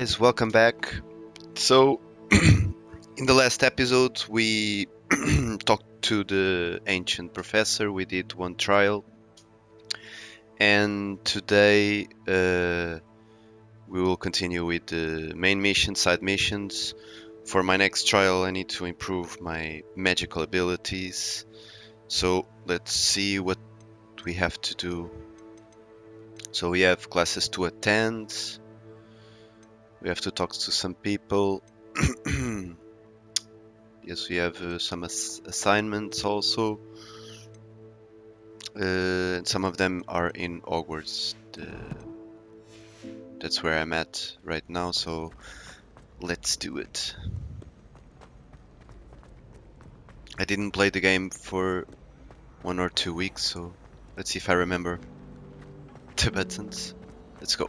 Guys, welcome back. So, in the last episode, we talked to the ancient professor. We did one trial, and today we will continue with the main mission, side missions. For my next trial, I need to improve my magical abilities. So let's see what we have to do. So we have classes to attend. We have to talk to some people. Yes, we have some assignments also. And some of them are in Hogwarts. That's where I'm at right now, so let's do it. I didn't play the game for 1 or 2 weeks, so let's see if I remember the buttons. Let's go.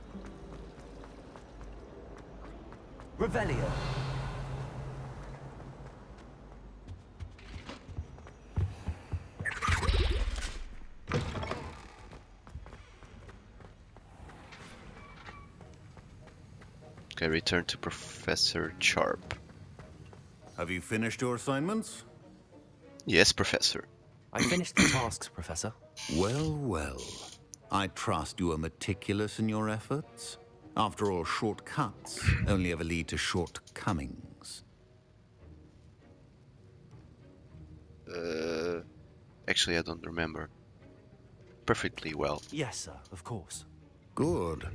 Revelio. Okay, return to Professor Sharp. Have you finished your assignments? Yes, Professor. I finished the tasks, Professor. Well, well. I trust you are meticulous in your efforts. After all, shortcuts only ever lead to shortcomings. Actually, I don't remember perfectly well. Yes, sir, of course. Good.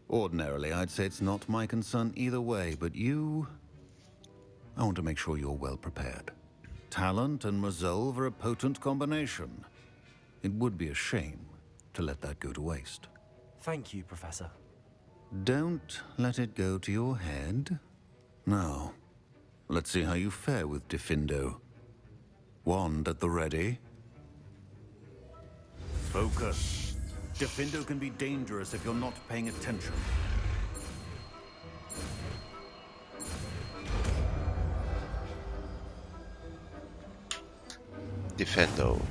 Ordinarily, I'd say it's not my concern either way, but you... I want to make sure you're well prepared. Talent and resolve are a potent combination. It would be a shame to let that go to waste. Thank you, Professor. Don't let it go to your head. Now, let's see how you fare with Diffindo. Wand at the ready. Focus. Diffindo can be dangerous if you're not paying attention. Defendo.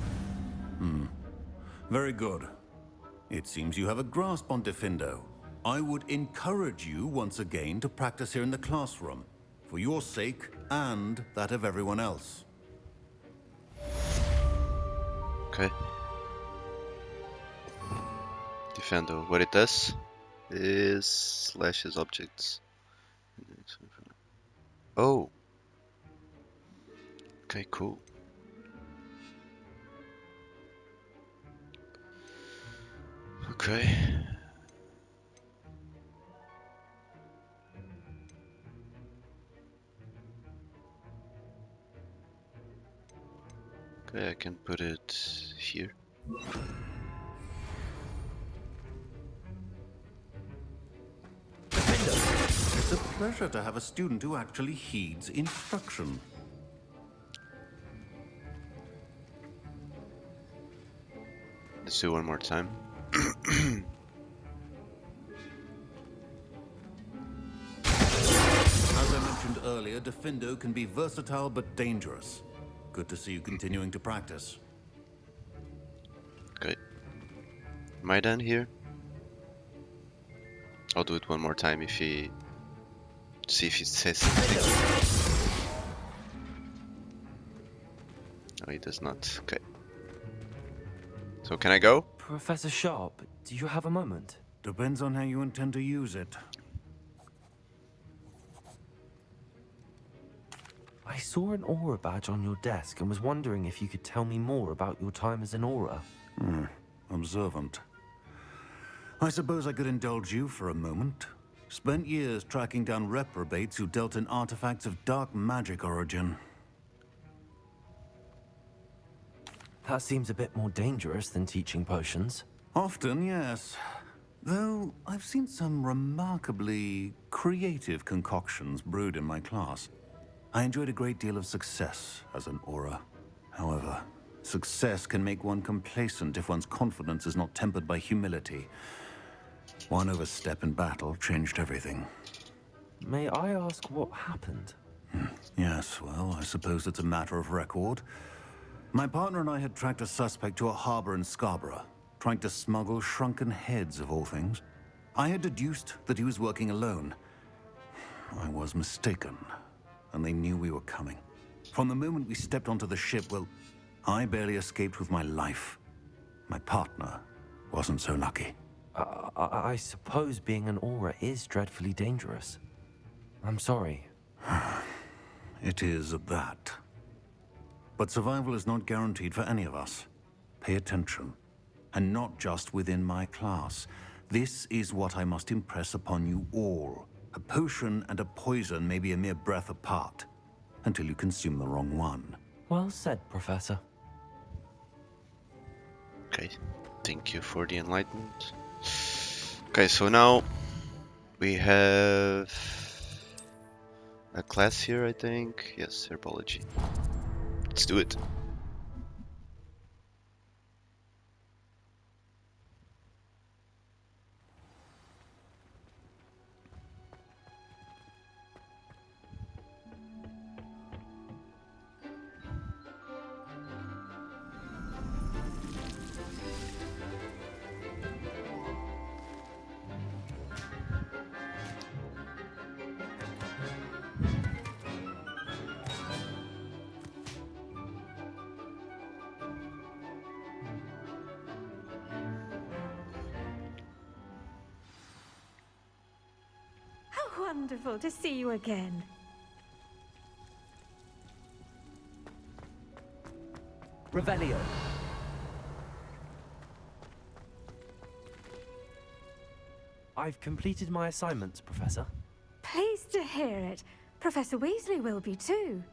Very good. It seems you have a grasp on Diffindo. I would encourage you once again to practice here in the classroom, for your sake and that of everyone else. Okay. Defendo. What it does is slashes objects. Oh. Okay, cool. Okay. Okay, I can put it here. It's a pleasure to have a student who actually heeds instruction. Let's do one more time. As I mentioned earlier, Diffindo can be versatile but dangerous. Good to see you continuing to practice. Okay. Am I done here? I'll do it one more time if he... See if he says something. No, he does not. Okay. So can I go? Professor Sharp, do you have a moment? Depends on how you intend to use it. I saw an aura badge on your desk and was wondering if you could tell me more about your time as an aura. Observant. I suppose I could indulge you for a moment. Spent years tracking down reprobates who dealt in artifacts of dark magic origin. That seems a bit more dangerous than teaching potions. Often, yes. Though I've seen some remarkably creative concoctions brewed in my class. I enjoyed a great deal of success as an aura. However, success can make one complacent if one's confidence is not tempered by humility. One overstep in battle changed everything. May I ask what happened? Yes, well, I suppose it's a matter of record. My partner and I had tracked a suspect to a harbor in Scarborough, trying to smuggle shrunken heads of all things. I had deduced that he was working alone, I was mistaken, and they knew we were coming. From the moment we stepped onto the ship, well, I barely escaped with my life. My partner wasn't so lucky. I suppose being an aura is dreadfully dangerous. I'm sorry. It is at that. But survival is not guaranteed for any of us. Pay attention. And not just within my class. This is what I must impress upon you all. A potion and a poison may be a mere breath apart, until you consume the wrong one. Well said, Professor. Okay, thank you for the enlightenment. Okay, so now we have a class here, I think. Yes, herbology. Let's do it. Wonderful to see you again. Revelio. I've completed my assignments, Professor. Pleased to hear it. Professor Weasley will be too.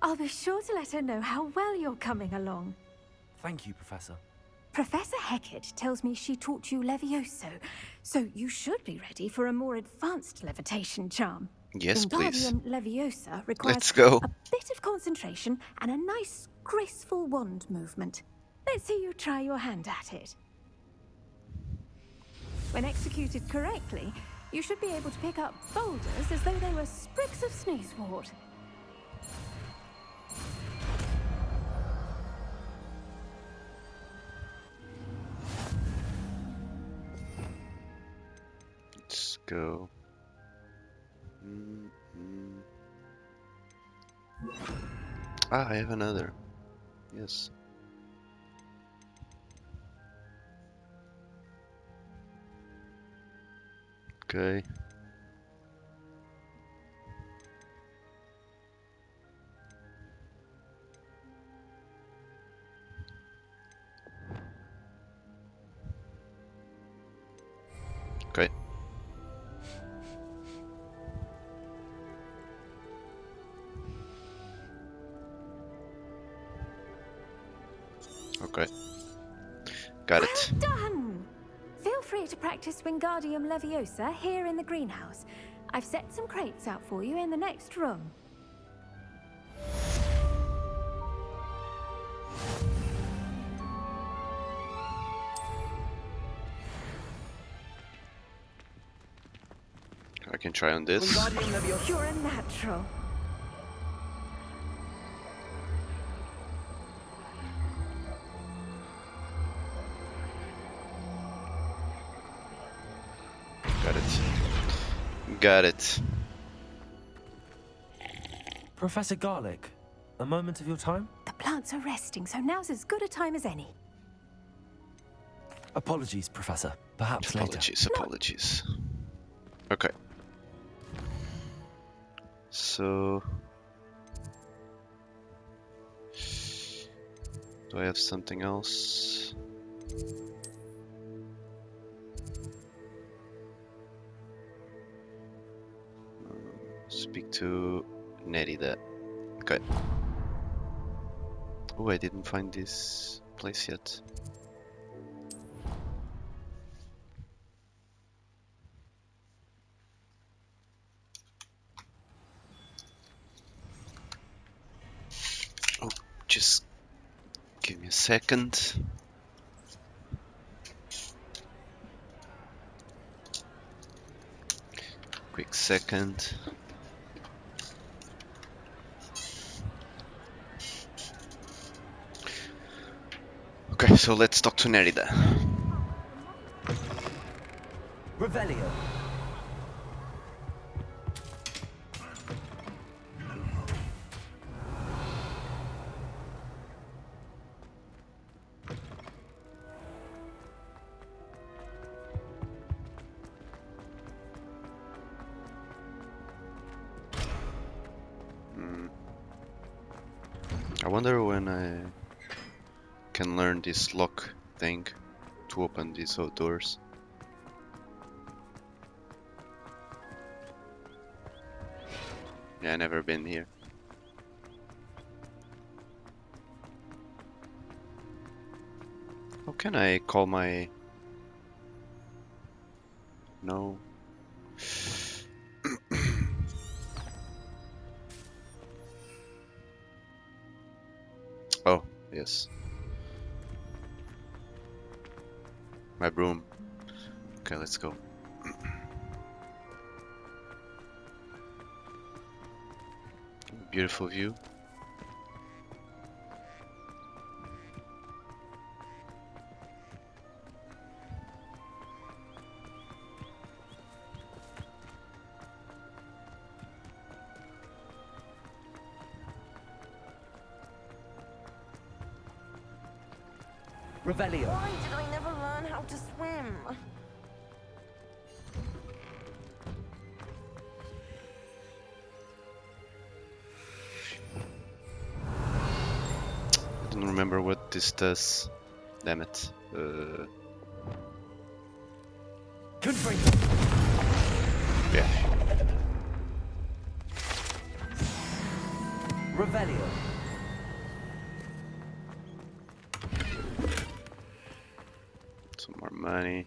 I'll be sure to let her know how well you're coming along. Thank you, Professor. Professor Hecat tells me she taught you Levioso, so you should be ready for a more advanced levitation charm. Yes, please. Wingardium Leviosa requires Let's go. a bit of concentration and a nice, graceful wand movement. Let's see you try your hand at it. When executed correctly, you should be able to pick up boulders as though they were sprigs of sneezewort. Let's go. Ah, I have another. Yes. Okay. Okay. Okay. Got it. Well done! Feel free to practice Wingardium Leviosa here in the greenhouse. I've set some crates out for you in the next room. I can try on this. Wingardium Leviosa. You're a natural. Got it. Got it. Professor Garlick, a moment of your time? The plants are resting, so now's as good a time as any. Apologies, Professor. Perhaps later. Apologies. Okay. So... do I have something else? Speak to Nerida. Okay. Oh, I didn't find this place yet. Oh, just give me a second. Quick second. Okay, so let's talk to Nerida. Revelio. I wonder when I can learn this lock thing to open these doors. Yeah, I never been here. How can I call my... No. Oh, yes. My broom. Okay, let's go. Beautiful view. Revelio. Why did I never learn how to swim? I don't remember what this does. Damn it. Yeah. Revelio. Some more money.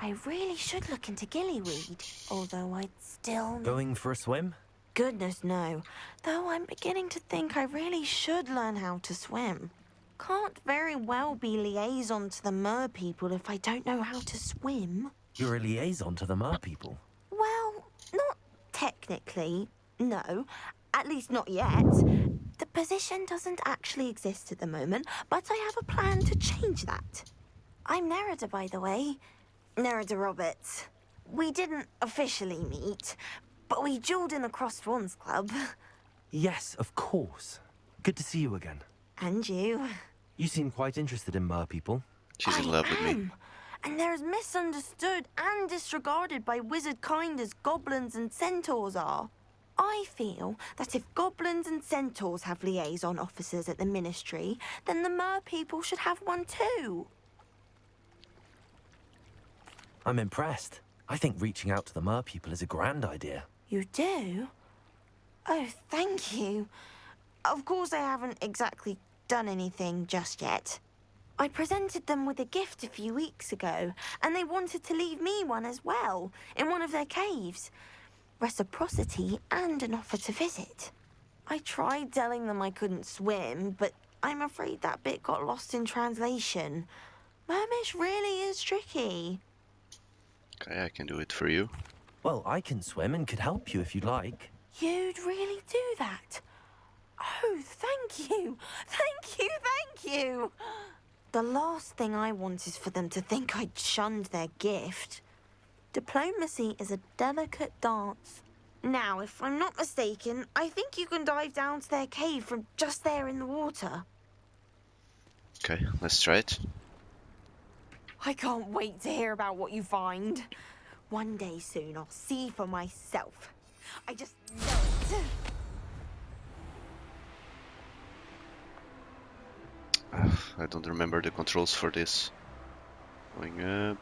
I really should look into gillyweed, although I'd still... Going for a swim? Goodness, no. Though I'm beginning to think I really should learn how to swim. Can't very well be liaison to the mer people if I don't know how to swim. You're a liaison to the mer people. Well, not technically, no. At least not yet. The position doesn't actually exist at the moment, but I have a plan to change that. I'm Nerida, by the way. Nerida Roberts. We didn't officially meet, but we duelled in the Crossed Wands Club. Yes, of course. Good to see you again. And you. You seem quite interested in mer people. She's in love with me. And they're as misunderstood and disregarded by wizard kind as goblins and centaurs are. I feel that if goblins and centaurs have liaison officers at the ministry, then the mer people should have one too. I'm impressed. I think reaching out to the mer people is a grand idea. You do? Oh, thank you. Of course I haven't exactly done anything just yet. I presented them with a gift a few weeks ago, and they wanted to leave me one as well, in one of their caves. Reciprocity and an offer to visit. I tried telling them I couldn't swim, but I'm afraid that bit got lost in translation. Mermish really is tricky. Okay, I can do it for you. Well, I can swim and could help you if you'd like. You'd really do that? Oh, thank you! Thank you, thank you! The last thing I want is for them to think I'd shunned their gift. Diplomacy is a delicate dance. Now, if I'm not mistaken, I think you can dive down to their cave from just there in the water. Okay, let's try it. I can't wait to hear about what you find. One day soon, I'll see for myself. I just know it. I don't remember the controls for this. Going up.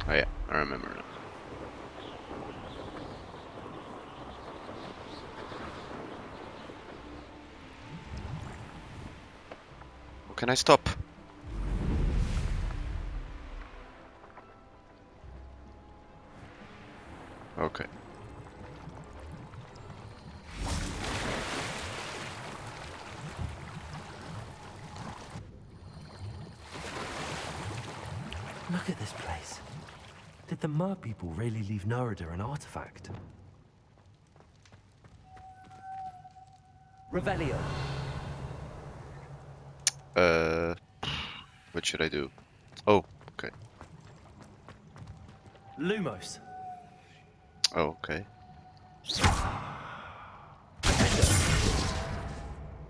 Oh yeah, I remember now. How can I stop? Okay. Look at this place. Did the mer people really leave Nerida an artifact? Revelio. What should I do? Oh, okay. Lumos. Oh, okay.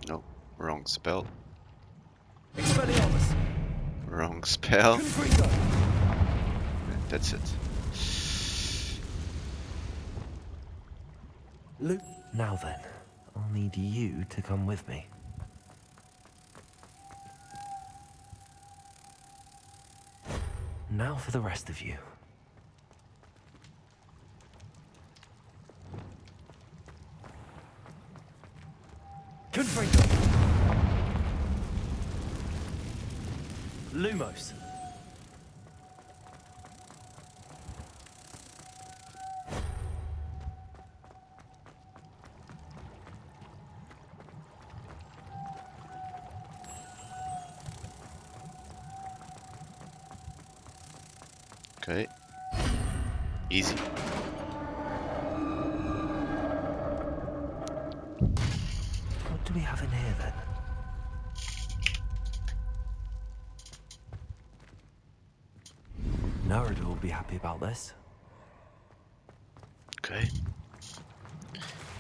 No, wrong spell. Expelliarmus. Wrong spell. That's it. Luke. Now then, I'll need you to come with me. Now for the rest of you. Confringo! Lumos! Okay. Easy. What do we have in here then? Narada will be happy about this. Okay.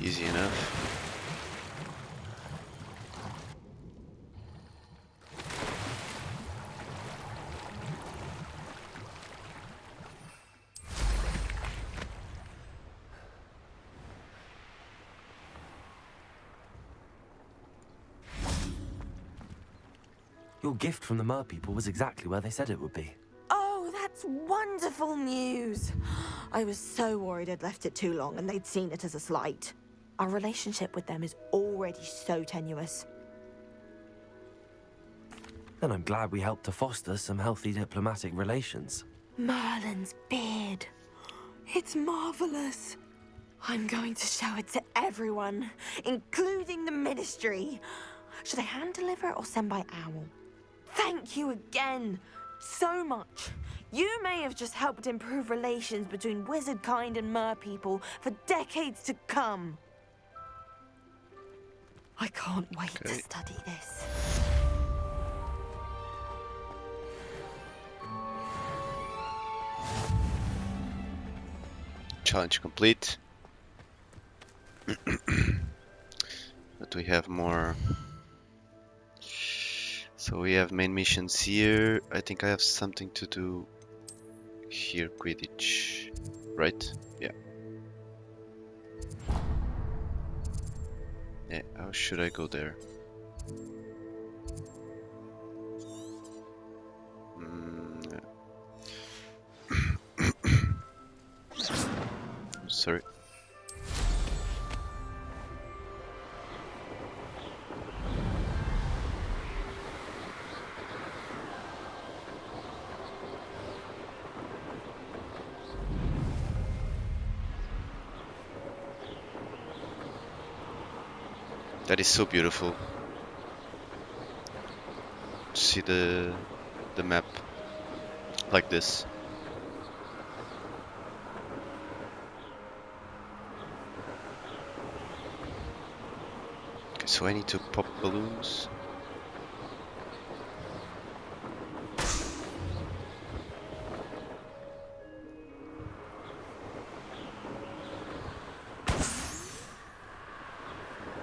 Easy enough. Your gift from the Mer people was exactly where they said it would be. Oh, that's wonderful news. I was so worried I'd left it too long and they'd seen it as a slight. Our relationship with them is already so tenuous. Then I'm glad we helped to foster some healthy diplomatic relations. Merlin's beard. It's marvelous. I'm going to show it to everyone, including the Ministry. Should I hand deliver it or send by owl? Thank you again, so much. You may have just helped improve relations between wizard kind and mer people for decades to come. I can't wait to study this. Challenge complete. But we have more. So we have main missions here. I think I have something to do here, Quidditch, right? Yeah. Yeah, how should I go there? Sorry. That is so beautiful. To see the map like this. Okay, so I need to pop balloons.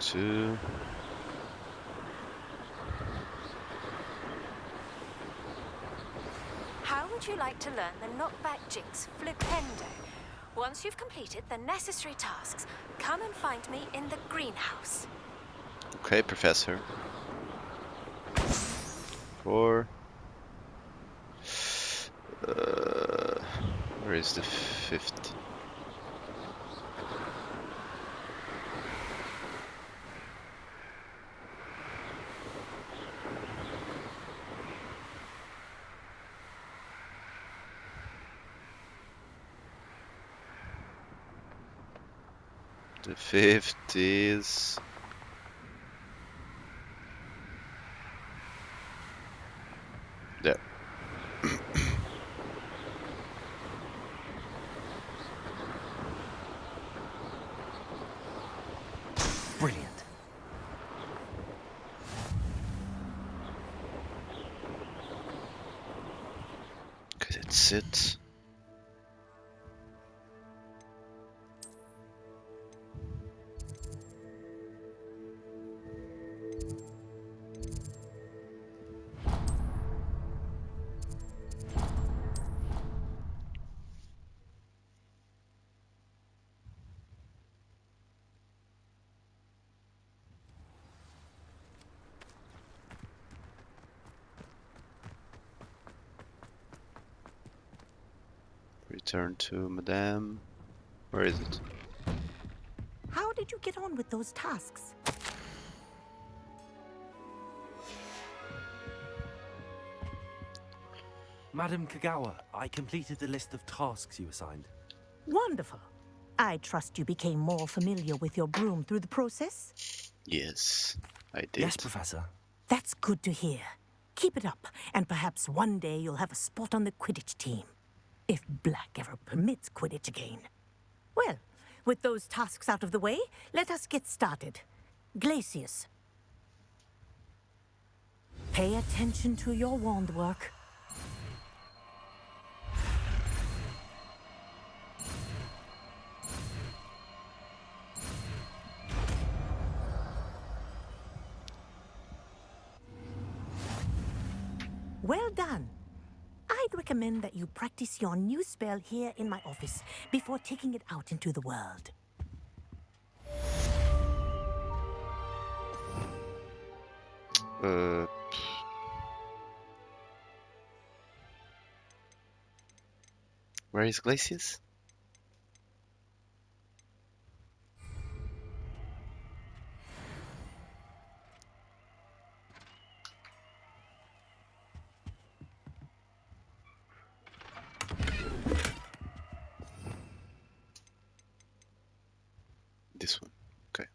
Two. How would you like to learn the knockback jinx flipendo? Once you've completed the necessary tasks, come and find me in the greenhouse. Okay, Professor. 4. Where is the 5th? The 5th is there. Brilliant. Okay, that's it. Return to Madame. Where is it? How did you get on with those tasks? Madam Kagawa, I completed the list of tasks you assigned. Wonderful. I trust you became more familiar with your broom through the process? Yes, I did. Yes, Professor. That's good to hear. Keep it up, and perhaps one day you'll have a spot on the Quidditch team. If Black ever permits Quidditch again. Well, with those tasks out of the way, let us get started. Glacius. Pay attention to your wand work. Well done. I'd recommend that you practice your new spell here in my office before taking it out into the world. Where is Glacius? This one. Okay.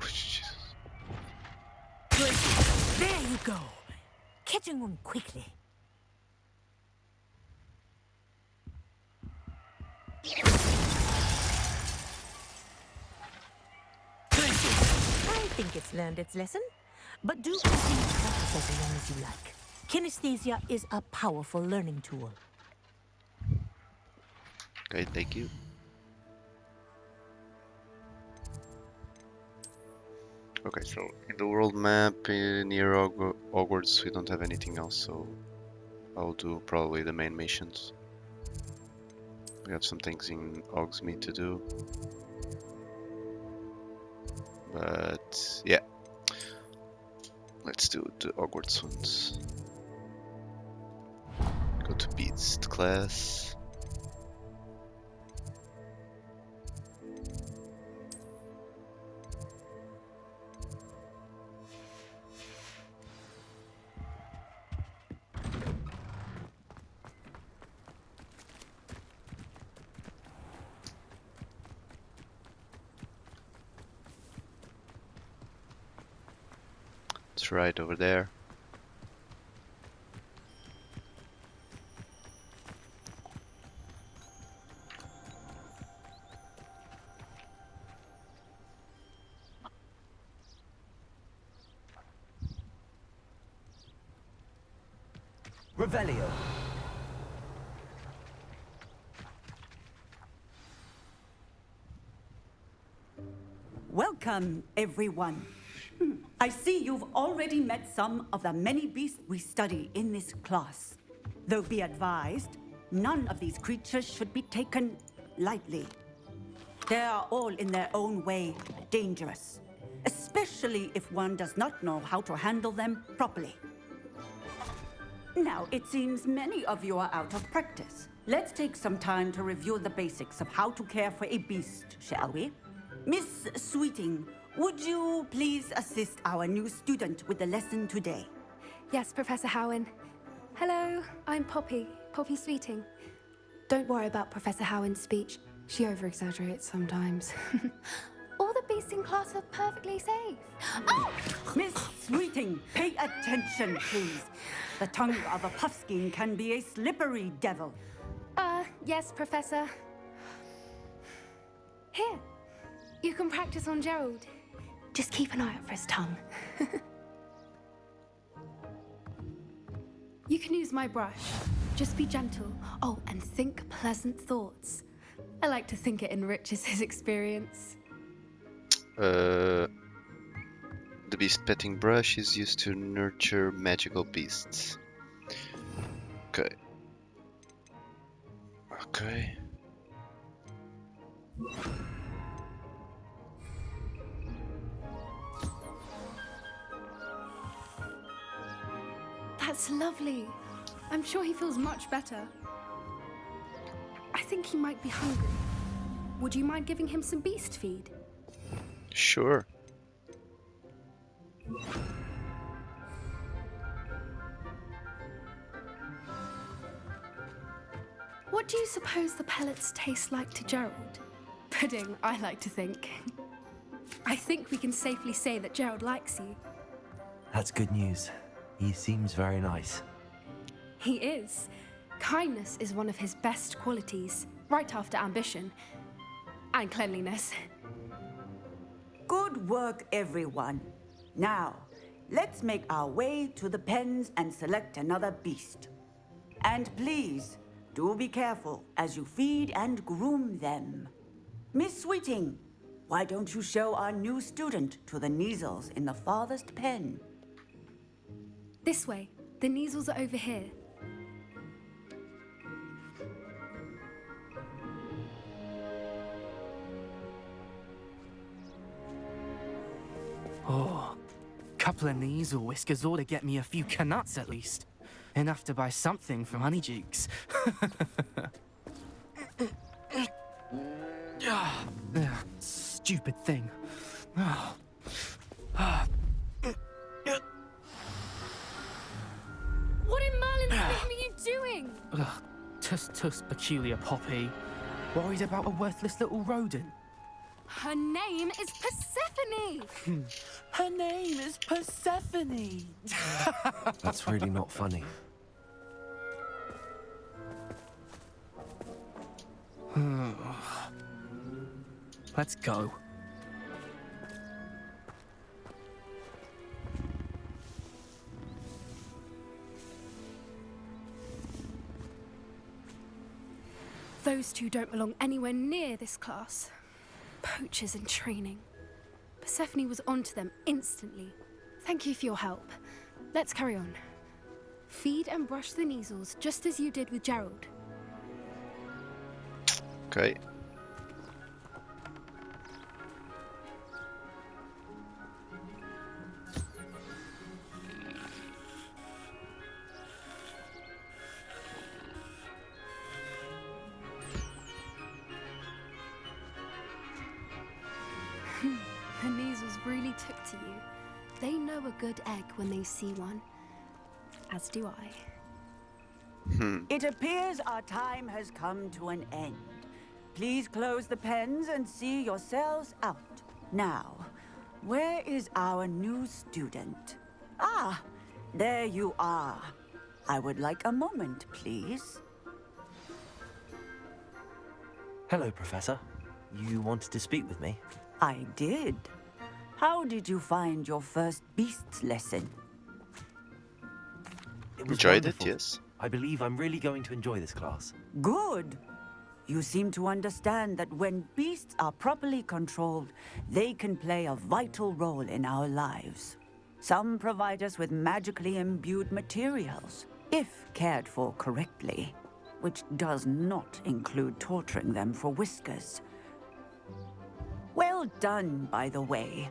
Jesus. Glacius, there you go. Catching on quickly. I think it's learned its lesson, but do continue to practice as long as you like. Kinesthesia is a powerful learning tool. Okay, thank you. Okay, so in the world map near Hogwarts we don't have anything else, so I'll do probably the main missions. We have some things in Hogsmeade to do. But yeah, let's do the Hogwarts ones. Go to Beast class. It's right over there. Revelio. Welcome, everyone. I see you've already met some of the many beasts we study in this class. Though be advised, none of these creatures should be taken lightly. They are all in their own way dangerous, especially if one does not know how to handle them properly. Now, it seems many of you are out of practice. Let's take some time to review the basics of how to care for a beast, shall we? Miss Sweeting, would you please assist our new student with the lesson today? Yes, Professor Howin. Hello, I'm Poppy Sweeting. Don't worry about Professor Howin's speech. She over-exaggerates sometimes. All the beasts in class are perfectly safe. Oh! Miss Sweeting, pay attention, please. The tongue of a puffskein can be a slippery devil. Yes, Professor. Here, you can practice on Gerald. Just keep an eye out for his tongue. You can use my brush. Just be gentle. Oh, and think pleasant thoughts. I like to think it enriches his experience. The beast petting brush is used to nurture magical beasts. Okay. Okay. That's lovely. I'm sure he feels much better. I think he might be hungry. Would you mind giving him some beast feed? Sure. What do you suppose the pellets taste like to Gerald? Pudding, I like to think. I think we can safely say that Gerald likes you. That's good news. He seems very nice. He is. Kindness is one of his best qualities, right after ambition. And cleanliness. Good work, everyone. Now, let's make our way to the pens and select another beast. And please, do be careful as you feed and groom them. Miss Sweeting, why don't you show our new student to the Neasels in the farthest pen? This way. The Neasels are over here. Oh, couple of Neasel whiskers ought to get me a few canuts at least. Enough to buy something from Honeydukes. Stupid thing. What in Merlin's name are you doing? Tuss, peculiar Poppy. Worried about a worthless little rodent. Her name is Persephone! Her name is Persephone! That's really not funny. Let's go. Those two don't belong anywhere near this class. Poachers in training. Persephone was onto them instantly. Thank you for your help. Let's carry on. Feed and brush the Neasels just as you did with Gerald. Okay. The Neasels really took to you. They know a good egg when they see one. As do I. It appears our time has come to an end. Please close the pens and see yourselves out. Now, where is our new student? Ah, there you are. I would like a moment, please. Hello, Professor. You wanted to speak with me? I did. How did you find your first beasts lesson? It was Enjoyed wonderful. it, yes. I believe I'm really going to enjoy this class. Good. You seem to understand that when beasts are properly controlled, they can play a vital role in our lives. Some provide us with magically imbued materials, if cared for correctly, which does not include torturing them for whiskers. Well done, by the way.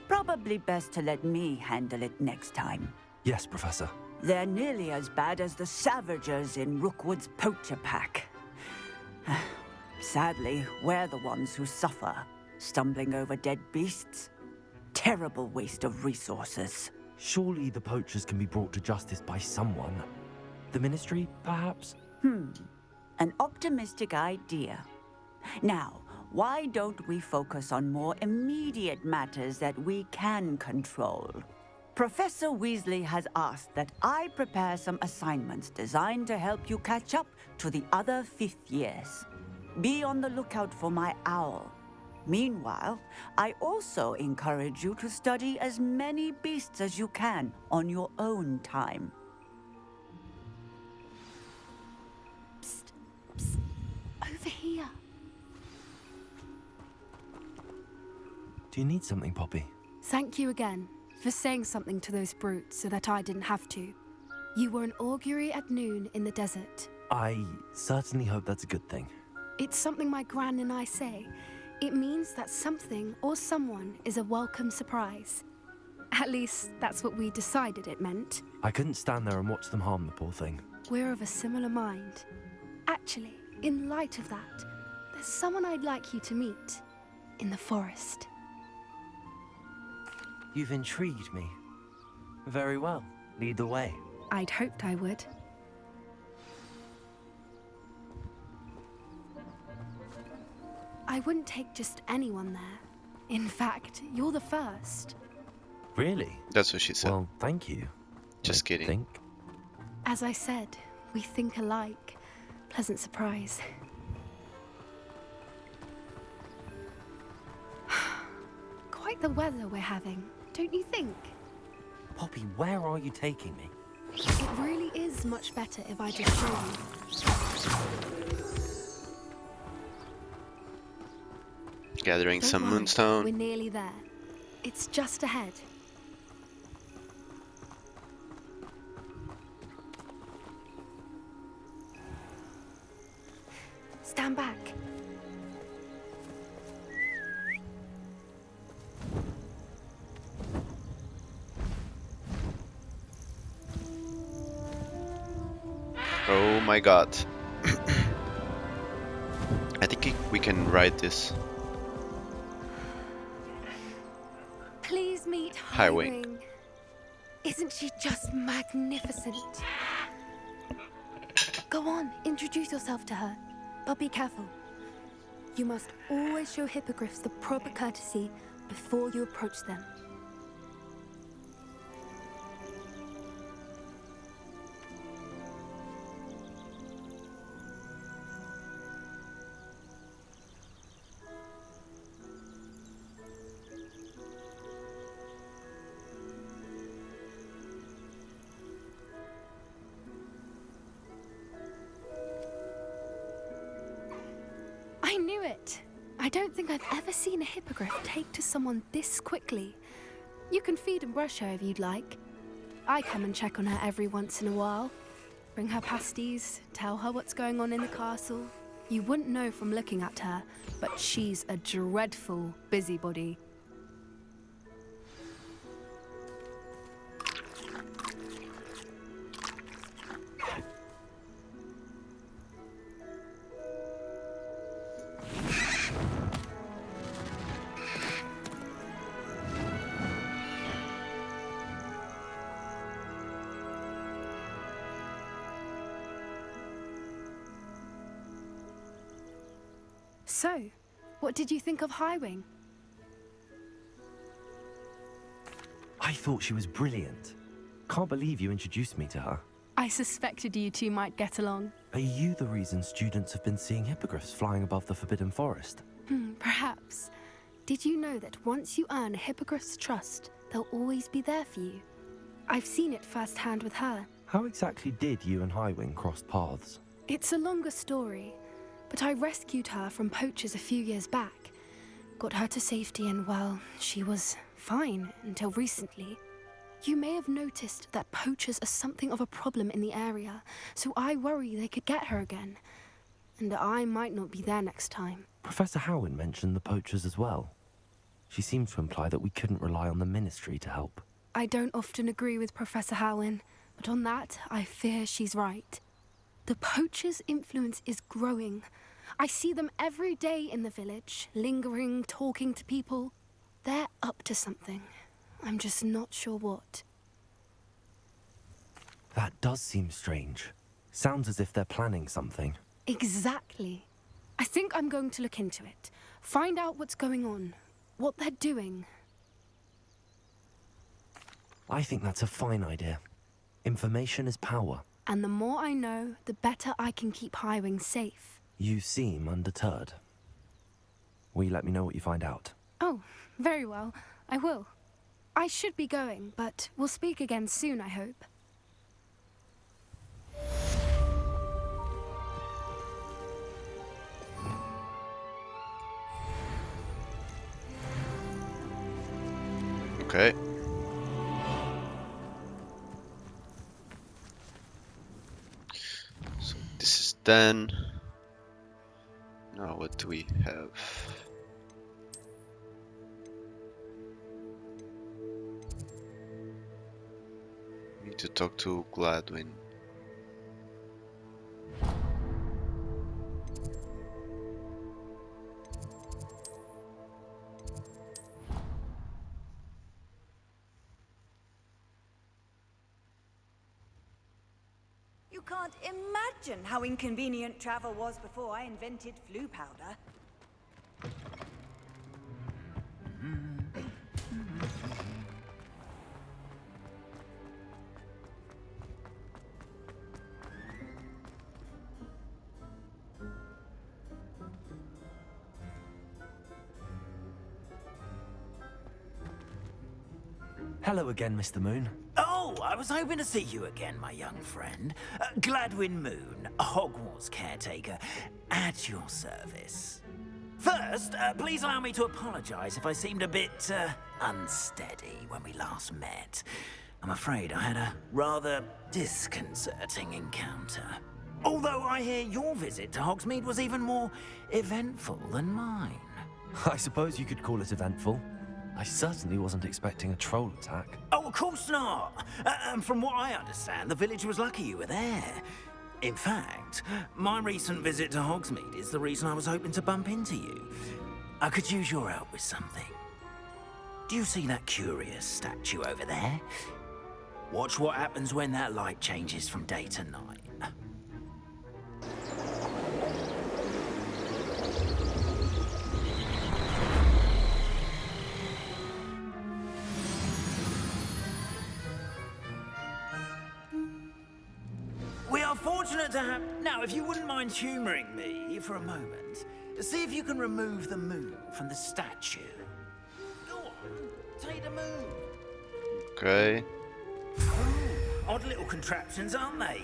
Probably best to let me handle it next time. Yes, Professor. They're nearly as bad as the Savagers in Rookwood's poacher pack. Sadly, we're the ones who suffer, stumbling over dead beasts. Terrible waste of resources. Surely the poachers can be brought to justice by someone. The Ministry, perhaps? An optimistic idea. Now, why don't we focus on more immediate matters that we can control? Professor Weasley has asked that I prepare some assignments designed to help you catch up to the other fifth years. Be on the lookout for my owl. Meanwhile, I also encourage you to study as many beasts as you can on your own time. Psst, psst. Over here. Do you need something, Poppy? Thank you again. for saying something to those brutes so that I didn't have to. You were an augury at noon in the desert. I certainly hope that's a good thing. It's something my gran and I say. It means that something or someone is a welcome surprise. At least, that's what we decided it meant. I couldn't stand there and watch them harm the poor thing. We're of a similar mind. Actually, in light of that, there's someone I'd like you to meet. In the forest. You've intrigued me. Very well. Lead the way. I'd hoped I would. I wouldn't take just anyone there. In fact, you're the first. Really? That's what she said. Well, thank you. Just kidding. Think. As I said, we think alike. Pleasant surprise. Quite the weather we're having, don't you think? Poppy, where are you taking me? It really is much better if I just show you. Gathering Don't some worry, moonstone. We're nearly there. It's just ahead. Stand back. Oh my god. I think we can ride this. Please meet Highwing. Highwing. Isn't she just magnificent? Go on, introduce yourself to her. But be careful. You must always show hippogriffs the proper courtesy before you approach them. I knew it! I don't think I've ever seen a hippogriff take to someone this quickly. You can feed and brush her if you'd like. I come and check on her every once in a while. Bring her pasties, tell her what's going on in the castle. You wouldn't know from looking at her, but she's a dreadful busybody. So, what did you think of Highwing? I thought she was brilliant. Can't believe you introduced me to her. I suspected you two might get along. Are you the reason students have been seeing hippogriffs flying above the Forbidden Forest? Perhaps. Did you know that once you earn a hippogriff's trust, they'll always be there for you? I've seen it firsthand with her. How exactly did you and Highwing cross paths? It's a longer story, but I rescued her from poachers a few years back. Got her to safety and, well, she was fine until recently. You may have noticed that poachers are something of a problem in the area, so I worry they could get her again. And I might not be there next time. Professor Howin mentioned the poachers as well. She seemed to imply that we couldn't rely on the Ministry to help. I don't often agree with Professor Howin, but on that, I fear she's right. The poachers' influence is growing. I see them every day in the village, lingering, talking to people. They're up to something. I'm just not sure what. That does seem strange. Sounds as if they're planning something. Exactly. I think I'm going to look into it. Find out what's going on, what they're doing. I think that's a fine idea. Information is power. And the more I know, the better I can keep Highwing safe. You seem undeterred. Will you let me know what you find out? Oh, very well. I will. I should be going, but we'll speak again soon, I hope. Okay. done. Now what do we have? Need to talk to Gladwin. You can't imagine how inconvenient travel was before I invented flu powder. Hello again, Mr. Moon. Oh, I was hoping to see you again, my young friend. Gladwin Moon, Hogwarts caretaker, at your service. First, please allow me to apologize if I seemed a bit unsteady when we last met. I'm afraid I had a rather disconcerting encounter. Although I hear your visit to Hogsmeade was even more eventful than mine. I suppose you could call it eventful. I certainly wasn't expecting a troll attack. Oh, of course not. And from what I understand, the village was lucky you were there. In fact, my recent visit to Hogsmeade is the reason I was hoping to bump into you. I could use your help with something. Do you see that curious statue over there? Watch what happens when that light changes from day to night. We are fortunate to have... Now, if you wouldn't mind humouring me for a moment, see if you can remove the moon from the statue. Go on, take the moon. Okay. Odd little contraptions, aren't they?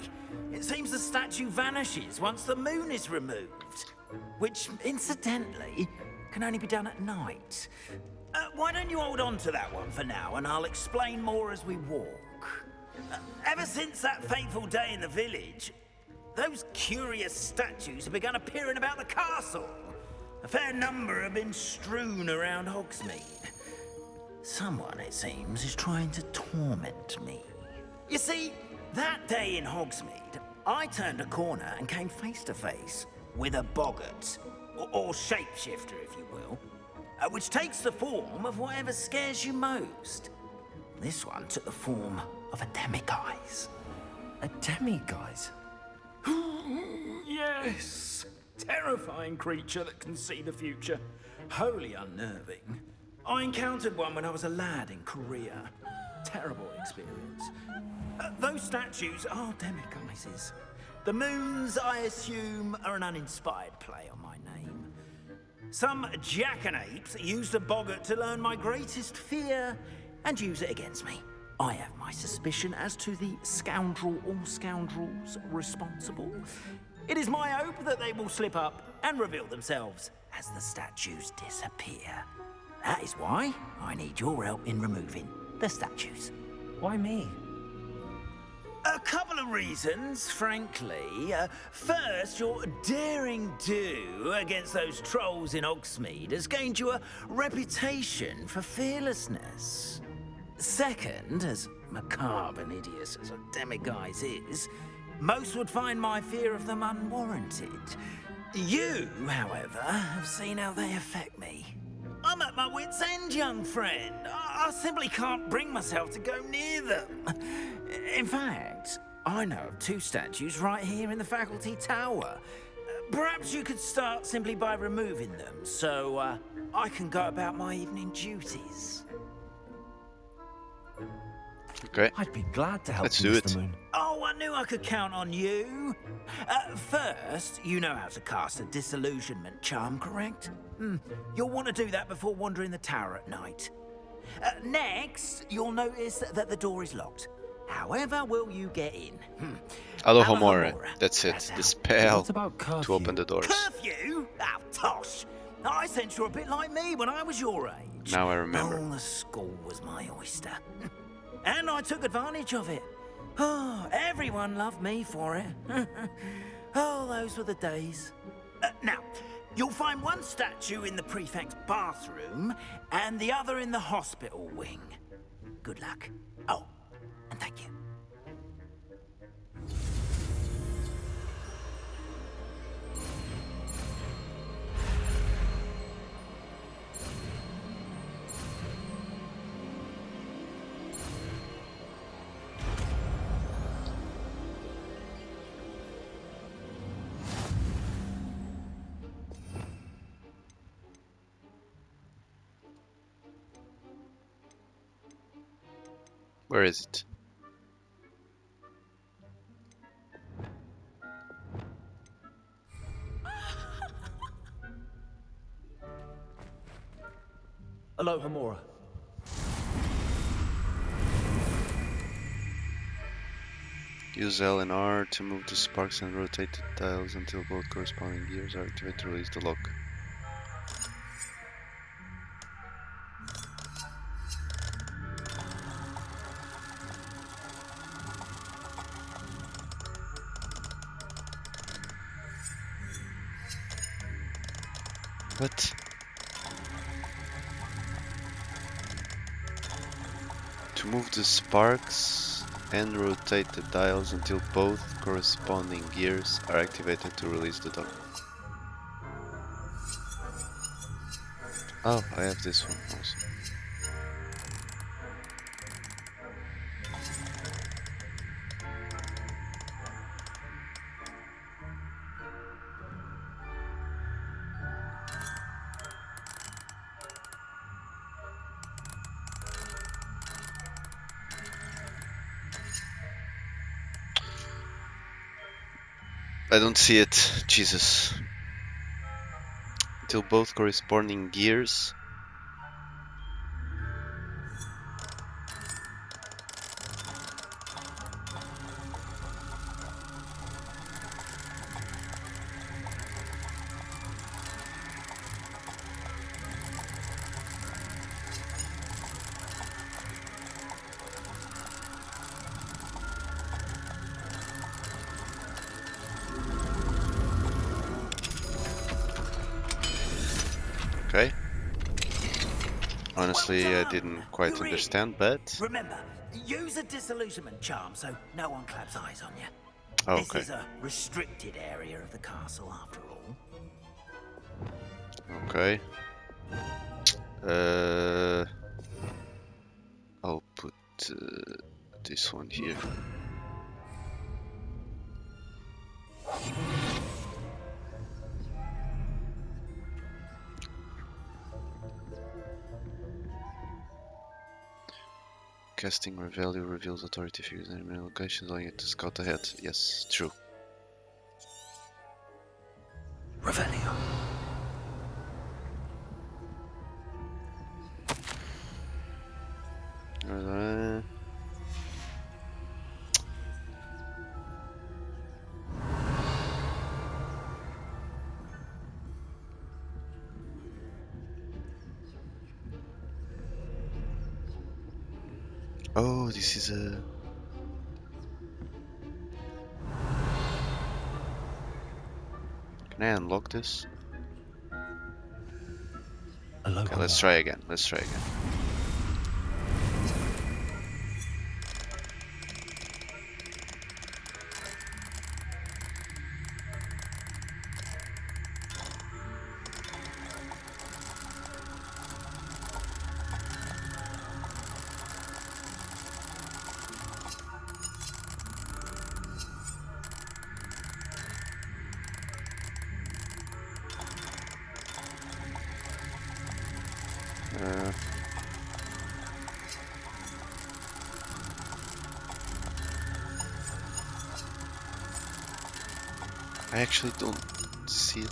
It seems the statue vanishes once the moon is removed. Which, incidentally, can only be done at night. Why don't you hold on to that one for now, and I'll explain more as we walk. Ever since that fateful day in the village, those curious statues have begun appearing about the castle. A fair number have been strewn around Hogsmeade. Someone, it seems, is trying to torment me. You see, that day in Hogsmeade, I turned a corner and came face to face with a boggart, or shapeshifter, if you will, which takes the form of whatever scares you most. This one took the form of a demiguise. A demiguise? Yes! Terrifying creature that can see the future. Wholly unnerving. I encountered one when I was a lad in Korea. Terrible experience. Those statues are demiguises. The moons, I assume, are an uninspired play on my name. Some jackanapes used a boggart to learn my greatest fear and use it against me. I have my suspicion as to the scoundrel or scoundrels responsible. It is my hope that they will slip up and reveal themselves as the statues disappear. That is why I need your help in removing the statues. Why me? A couple of reasons, frankly. First, your daring do against those trolls in Hogsmeade has gained you a reputation for fearlessness. Second, as macabre and hideous as a demiguise is, most would find my fear of them unwarranted. You, however, have seen how they affect me. I'm at my wit's end, young friend. I simply can't bring myself to go near them. In fact, I know of two statues right here in the faculty tower. Perhaps you could start simply by removing them, so I can go about my evening duties. Okay. I'd be glad to help Let's you, do Mr. it. Moon. Oh, I knew I could count on you. First, you know how to cast a disillusionment charm, correct? You'll want to do that before wandering the tower at night. Next, you'll notice that the door is locked. However will you get in? Alohomora. That's it. The spell What about curfew? to open the doors. Curfew? Oh, tosh. I sense you're a bit like me when I was your age. Now I remember. Oh, the school was my oyster. And I took advantage of it. Oh, everyone loved me for it. Oh, those were the days. Now, you'll find one statue in the prefect's bathroom and the other in the hospital wing. Good luck. Oh, and thank you. Where is it? Hello, Hamora. Use L and R to move the sparks and rotate the dials until both corresponding gears are activated to release the lock. What? To move the sparks and rotate the dials until both corresponding gears are activated to release the lock. Oh, I have this one also. I don't see it, Jesus. Until both corresponding gears. Okay. Honestly, I didn't quite understand, but... Remember, use a disillusionment charm so no one claps eyes on you. Oh, This okay. is a restricted area of the castle, after all. Okay. I'll put this one here. Casting Revelio reveals authority figures and enemy locations, allowing you to scout ahead. Yes, true. Revelio. Oh, this is a... Can I unlock this? Okay, let's try again. Let's try again. I actually don't see it.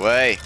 Way.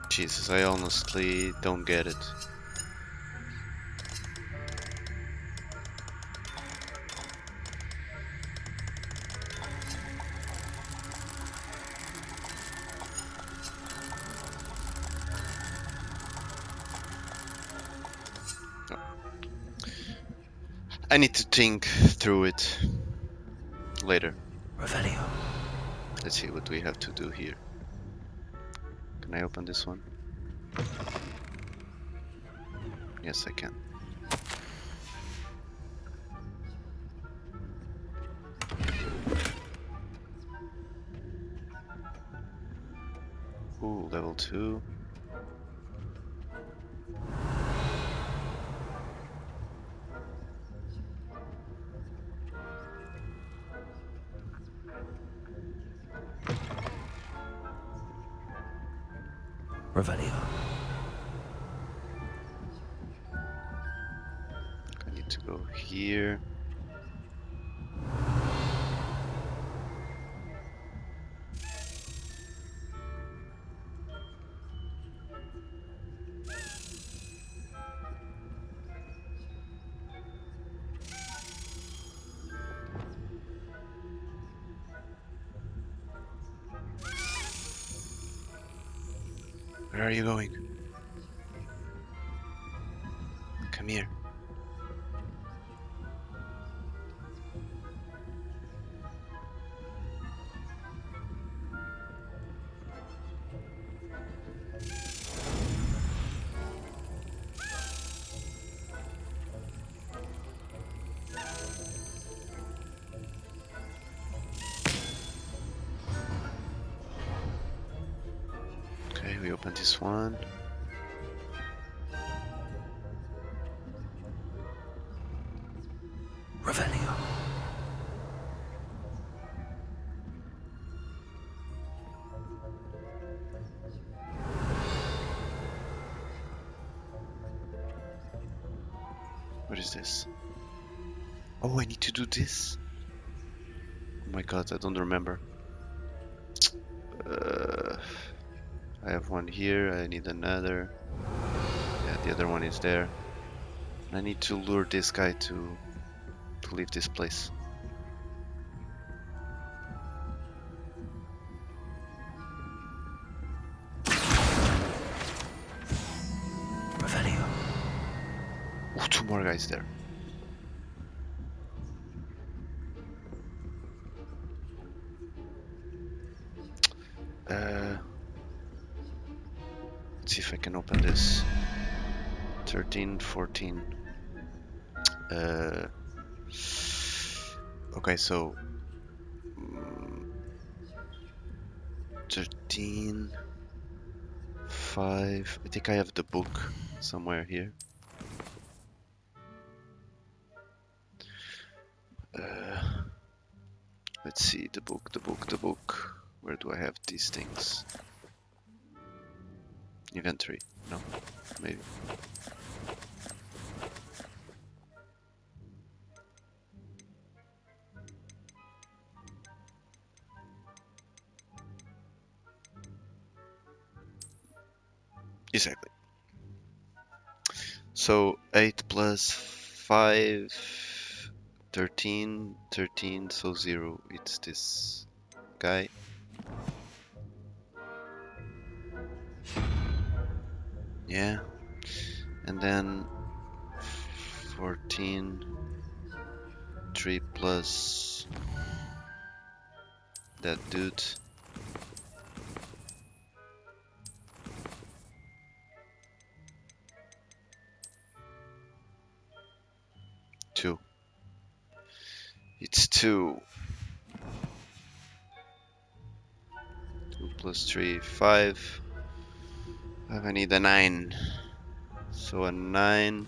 Jesus, I honestly don't get it. I need to think through it later. Revelio. Let's see what we have to do here. Can I open this one? Yes, I can. Ooh, level 2. Revelio. I need to go here. Where are you going? Come here. Okay, we open this one. Revelio. What is this? Oh, I need to do this? Oh my god, I don't remember. I have one here, I need another. Yeah, the other one is there. I need to lure this guy to leave this place. Revelio. Ooh, 2 more guys there. Let's see if I can open this. 13, 14. Okay, so 13, 5. I think I have the book somewhere here. Let's see, the book. Where do I have these things? Inventory. No, maybe. Exactly. So 8 plus 5, 13, 13, so 0. It's this guy. Yeah. And then 14, 3 plus that dude. Two. It's 2. 2 plus 3, 5. I need a 9. So a 9.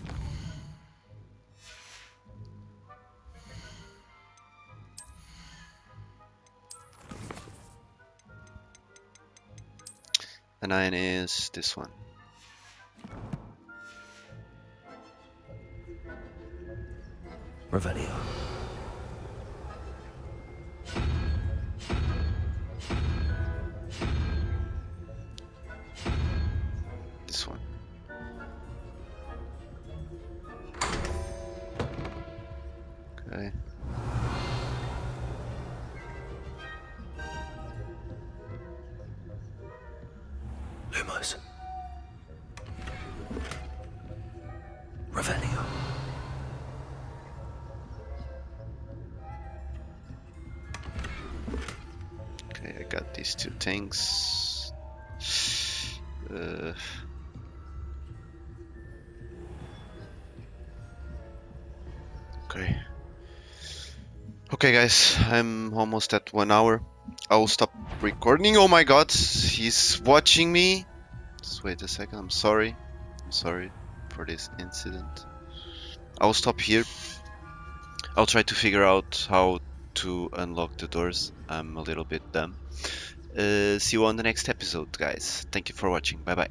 A 9 is this one. Revelio. This one. Okay. Lumos. Revelio. Okay, I got these 2 things. Okay. Okay, guys, I'm almost at 1 hour. I will stop recording. Oh my god, he's watching me. Just wait a second. I'm sorry. I'm sorry for this incident. I'll stop here. I'll try to figure out how to unlock the doors. I'm a little bit dumb. See you on the next episode, guys. Thank you for watching. Bye bye.